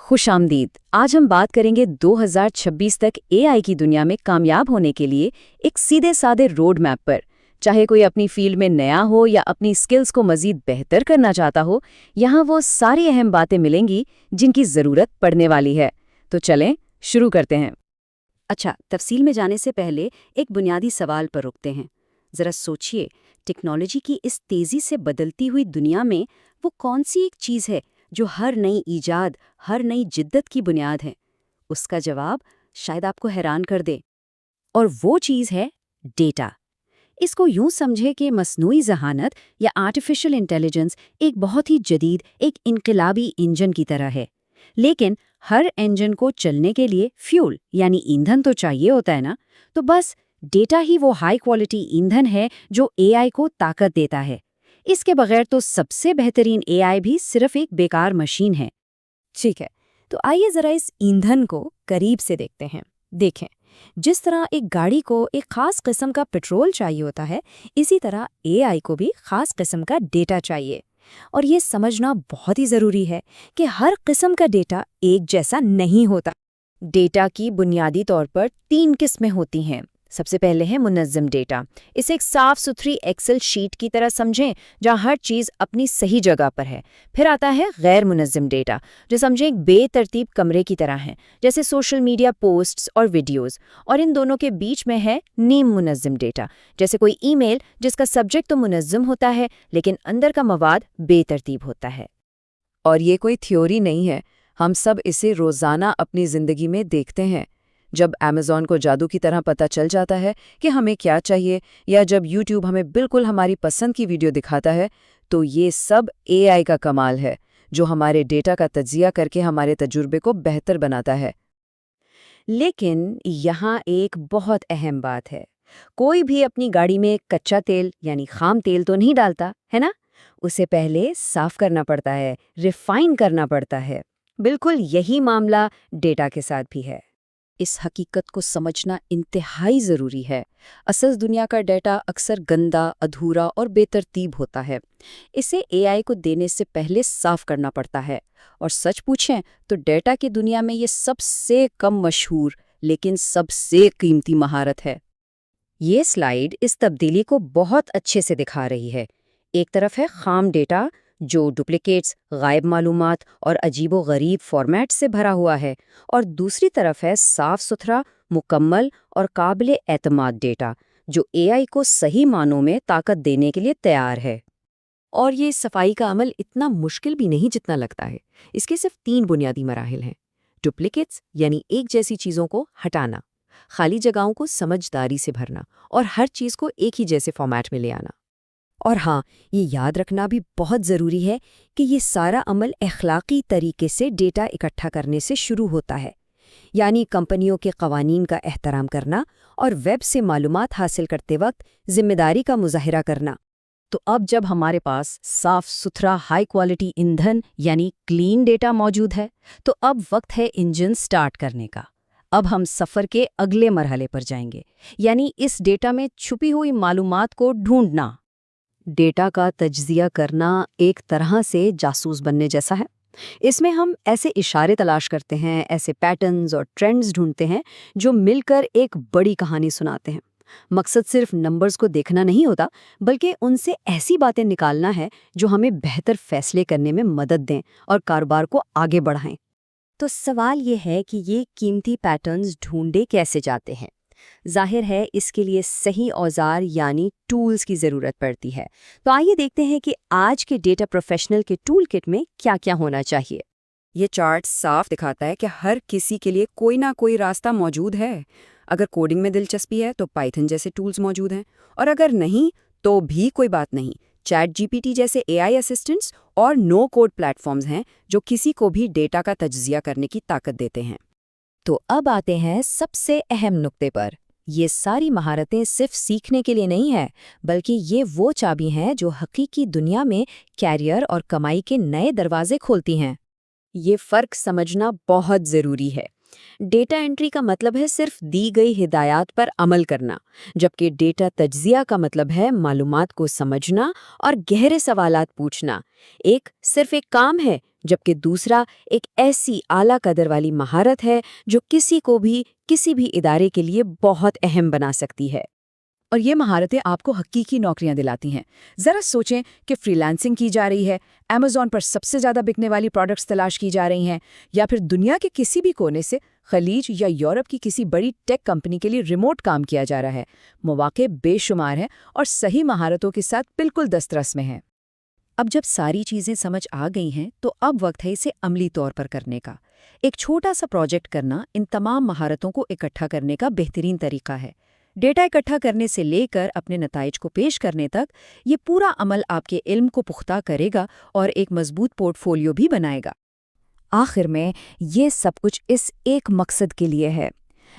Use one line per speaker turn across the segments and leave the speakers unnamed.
खुश आमदीद। आज हम बात करेंगे 2026 तक एआई की दुनिया में कामयाब होने के लिए एक सीधे साधे रोड मैप पर। चाहे कोई अपनी फील्ड में नया हो या अपनी स्किल्स को मजीद बेहतर करना चाहता हो, यहाँ वो सारी अहम बातें मिलेंगी जिनकी ज़रूरत पड़ने वाली है। तो चलें शुरू करते हैं।
अच्छा, तफसील में जाने से पहले एक बुनियादी सवाल पर रुकते हैं। ज़रा सोचिए, टेक्नोलॉजी की इस तेज़ी से बदलती हुई दुनिया में वो कौन सी एक चीज़ है जो हर नई ईजाद, हर नई जिद्दत की बुनियाद है? उसका जवाब शायद आपको हैरान कर दे। और वो चीज़ है डेटा। इसको यूं समझे कि मस्नूई ज़हानत या आर्टिफिशियल इंटेलिजेंस एक बहुत ही जदीद, एक इनकलाबी इंजन की तरह है। लेकिन हर इंजन को चलने के लिए फ्यूल यानी ईंधन तो चाहिए होता है ना। तो बस डेटा ही वो हाई क्वालिटी ईंधन है जो एआई को ताकत देता है। इसके बगैर तो सबसे बेहतरीन एआई भी सिर्फ एक बेकार मशीन है।
ठीक है, तो आइए जरा इस ईंधन को करीब से देखते हैं। देखें, जिस तरह एक गाड़ी को एक खास किस्म का पेट्रोल चाहिए होता है, इसी तरह एआई को भी खास किस्म का डेटा चाहिए। और ये समझना बहुत ही ज़रूरी है कि हर किस्म का डेटा एक जैसा नहीं होता। डेटा की बुनियादी तौर पर 3 किस्में होती हैं। सबसे पहले है मुनज़्ज़म डेटा। इसे एक साफ सुथरी एक्सेल शीट की तरह समझें जहाँ हर चीज़ अपनी सही जगह पर है। फिर आता है गैर मुनज़्ज़म डेटा, जो समझें एक बेतरतीब कमरे की तरह है, जैसे सोशल मीडिया पोस्ट्स और वीडियोज़। और इन दोनों के बीच में है नीम मुनज़्ज़म डेटा, जैसे कोई ईमेल जिसका सब्जेक्ट तो मुनज़्ज़म होता है लेकिन अंदर का मवाद बेतरतीब होता है।
और ये कोई थ्योरी नहीं है, हम सब इसे रोज़ाना अपनी ज़िंदगी में देखते हैं। जब अमेज़ॉन को जादू की तरह पता चल जाता है कि हमें क्या चाहिए, या जब यूट्यूब हमें बिल्कुल हमारी पसंद की वीडियो दिखाता है, तो ये सब एआई का कमाल है, जो हमारे डेटा का तज्जिया करके हमारे तजुर्बे को बेहतर बनाता है।
लेकिन यहाँ एक बहुत अहम बात है। कोई भी अपनी गाड़ी में कच्चा तेल यानी खाम तेल तो नहीं डालता, है ना? उसे पहले साफ करना पड़ता है, रिफाइन करना पड़ता है। बिल्कुल यही मामला डेटा के साथ भी है। इस हकीकत को समझना इंतहाई ज़रूरी है। असल दुनिया का डेटा अक्सर गंदा, अधूरा और बेतरतीब होता है। इसे एआई को देने से पहले साफ करना पड़ता है। और सच पूछें तो डेटा की दुनिया में ये सबसे कम मशहूर लेकिन सबसे कीमती महारत है। ये स्लाइड इस तब्दीली को बहुत अच्छे से दिखा रही है। एक तरफ है खाम डेटा, जो डुप्लिकेट्स, गायब मालूमात और अजीबो-गरीब फॉर्मेट से भरा हुआ है, और दूसरी तरफ है साफ सुथरा, मुकम्मल और काबिल एतमाद डेटा, जो एआई को सही मानों में ताकत देने के लिए तैयार है।
और ये सफाई का अमल इतना मुश्किल भी नहीं जितना लगता है। इसके सिर्फ 3 बुनियादी मराहिल हैं। डुप्लिकेट्स यानी एक जैसी चीज़ों को हटाना, खाली जगहों को समझदारी से भरना और हर चीज़ को एक ही जैसे फॉर्मेट में ले आना। और हाँ, ये याद रखना भी बहुत ज़रूरी है कि ये सारा अमल अखलाकी तरीके से डेटा इकट्ठा करने से शुरू होता है, यानी कंपनियों के कवानीन का एहतराम करना और वेब से मालूमात हासिल करते वक्त जिम्मेदारी का मुजाहिरा करना।
तो अब जब हमारे पास साफ सुथरा हाई क्वालिटी ईंधन यानी क्लीन डेटा मौजूद है, तो अब वक्त है इंजन स्टार्ट करने का। अब हम सफ़र के अगले मरहले पर जाएंगे, यानी इस डेटा में छुपी हुई मालूमात को ढूंढना।
डेटा का तज्जिया करना एक तरह से जासूस बनने जैसा है। इसमें हम ऐसे इशारे तलाश करते हैं, ऐसे पैटर्न्स और ट्रेंड्स ढूंढते हैं जो मिलकर एक बड़ी कहानी सुनाते हैं। मकसद सिर्फ नंबर्स को देखना नहीं होता, बल्कि उनसे ऐसी बातें निकालना है जो हमें बेहतर फैसले करने में मदद दें और कारोबार को आगे बढ़ाएं। तो सवाल ये है कि ये कीमती पैटर्न्स ढूंढे कैसे जाते हैं? जाहिर है इसके लिए सही औजार यानी टूल्स की ज़रूरत पड़ती है। तो आइए देखते हैं कि आज के डेटा प्रोफेशनल के टूल किट में क्या क्या होना चाहिए।
ये चार्ट साफ दिखाता है कि हर किसी के लिए कोई ना कोई रास्ता मौजूद है। अगर कोडिंग में दिलचस्पी है तो पाइथन जैसे टूल्स मौजूद हैं, और अगर नहीं तो भी कोई बात नहीं, चैट जीपीटी जैसे एआई असिस्टेंट्स और नो कोड प्लेटफॉर्म्स हैं जो किसी को भी डेटा का तज्जिया करने की ताकत देते हैं।
तो अब आते हैं सबसे अहम नुक्ते पर। ये सारी महारतें सिर्फ सीखने के लिए नहीं है, बल्कि ये वो चाबी हैं जो हकीकी दुनिया में कैरियर और कमाई के नए दरवाजे खोलती हैं।
ये फ़र्क समझना बहुत ज़रूरी है। डेटा एंट्री का मतलब है सिर्फ दी गई हिदायत पर अमल करना, जबकि डेटा तज्जिया का मतलब है मालूमात को समझना और गहरे सवालात पूछना। एक सिर्फ एक काम है जबकि दूसरा एक ऐसी आला कदर वाली महारत है जो किसी को भी किसी भी इदारे के लिए बहुत अहम बना सकती है।
और ये महारतें आपको हकीकी नौकरियां दिलाती हैं। ज़रा सोचें कि फ्रीलांसिंग की जा रही है, अमेज़ॉन पर सबसे ज़्यादा बिकने वाली प्रोडक्ट्स तलाश की जा रही हैं, या फिर दुनिया के किसी भी कोने से खलीज या यूरोप की किसी बड़ी टेक कंपनी के लिए रिमोट काम किया जा रहा है। मौके बेशुमार हैं और सही महारतों के साथ बिल्कुल दस्तरस में हैं।
अब जब सारी चीज़ें समझ आ गई हैं तो अब वक्त है इसे अमली तौर पर करने का। एक छोटा सा प्रोजेक्ट करना इन तमाम महारतों को इकट्ठा करने का बेहतरीन तरीका है। डेटा इकट्ठा करने से लेकर अपने नताइज को पेश करने तक ये पूरा अमल आपके इल्म को पुख्ता करेगा और एक मजबूत पोर्टफोलियो भी बनाएगा। आखिर में ये सब कुछ इस एक मकसद के लिए है।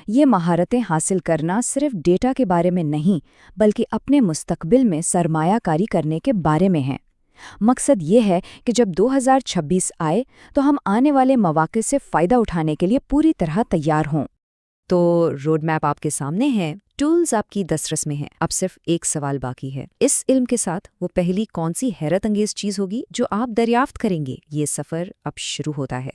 ये महारतें हासिल करना सिर्फ डेटा के बारे में नहीं, बल्कि अपने मुस्तकबिल में सरमायाकारी करने के बारे में है। मकसद ये है कि जब 2026 आए तो हम आने वाले मौके से फ़ायदा उठाने के लिए पूरी तरह तैयार हों। तो रोड मैप आपके सामने है, टूल्स आपकी दस्तरस में हैं। अब सिर्फ एक सवाल बाकी है, इस इल्म के साथ वो पहली कौन सी हैरत अंगेज चीज़ होगी जो आप दरियाफ्त करेंगे? ये सफ़र अब शुरू होता है।